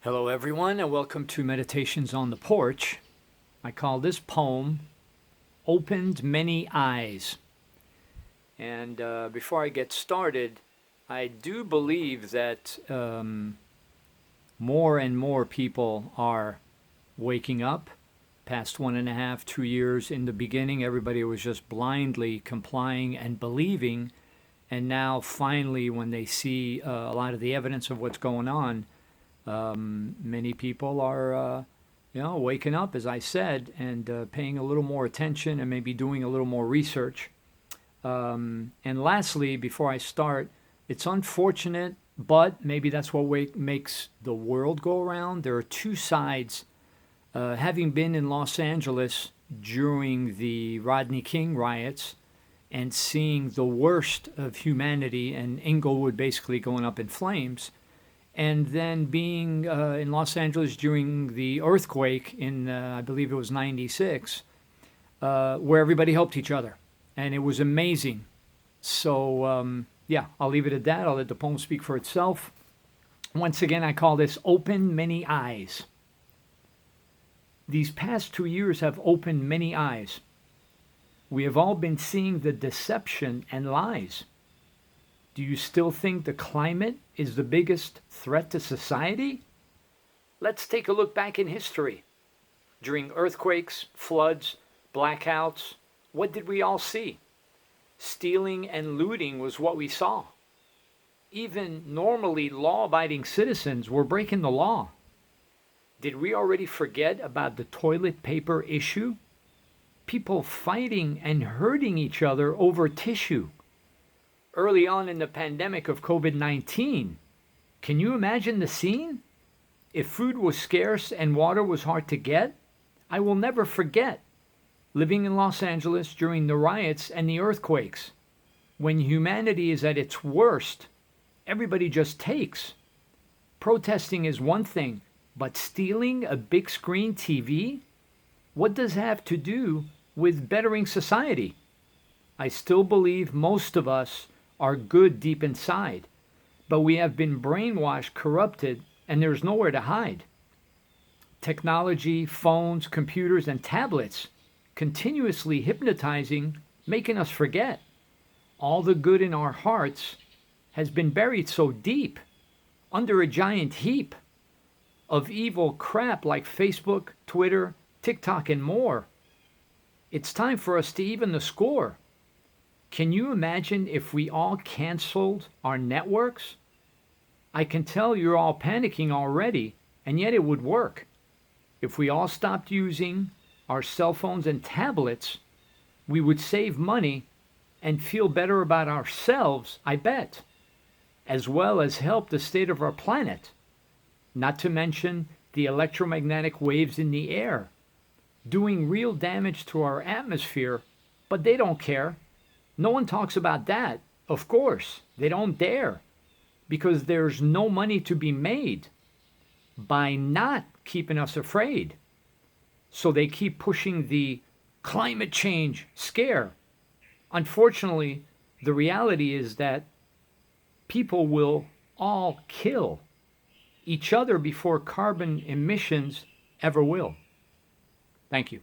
Hello, everyone, and welcome to Meditations on the Porch. I call this poem Opened Many Eyes. And before I get started, I do believe that more and more people are waking up. Past 1.5, 2 years in the beginning, everybody was just blindly complying and believing. And now, finally, when they see a lot of the evidence of what's going on, many people are, waking up, as I said, and paying a little more attention and maybe doing a little more research. And lastly, before I start, it's unfortunate, but maybe that's what makes the world go around. There are two sides. Having been in Los Angeles during the Rodney King riots and seeing the worst of humanity and Inglewood basically going up in flames, and then being in Los Angeles during the earthquake in, I believe it was 96, where everybody helped each other. And it was amazing. So, I'll leave it at that. I'll let the poem speak for itself. Once again, I call this Open Many Eyes. These past 2 years have opened many eyes. We have all been seeing the deception and lies. Do you still think the climate is the biggest threat to society? Let's take a look back in history. During earthquakes, floods, blackouts, what did we all see? Stealing and looting was what we saw. Even normally law-abiding citizens were breaking the law. Did we already forget about the toilet paper issue? People fighting and hurting each other over tissue. Early on in the pandemic of COVID-19, can you imagine the scene? If food was scarce and water was hard to get, I will never forget living in Los Angeles during the riots and the earthquakes. When humanity is at its worst, everybody just takes. Protesting is one thing, but stealing a big screen TV? What does that have to do with bettering society? I still believe most of us are good deep inside, but we have been brainwashed, corrupted, and there's nowhere to hide. Technology, phones, computers, and tablets continuously hypnotizing, making us forget. All the good in our hearts has been buried so deep, under a giant heap of evil crap like Facebook, Twitter, TikTok, and more. It's time for us to even the score. Can you imagine if we all canceled our networks? I can tell you're all panicking already, and yet it would work. If we all stopped using our cell phones and tablets, we would save money and feel better about ourselves, I bet, as well as help the state of our planet. Not to mention the electromagnetic waves in the air, doing real damage to our atmosphere, but they don't care. No one talks about that. Of course, they don't dare, because there's no money to be made by not keeping us afraid. So they keep pushing the climate change scare. Unfortunately, the reality is that people will all kill each other before carbon emissions ever will. Thank you.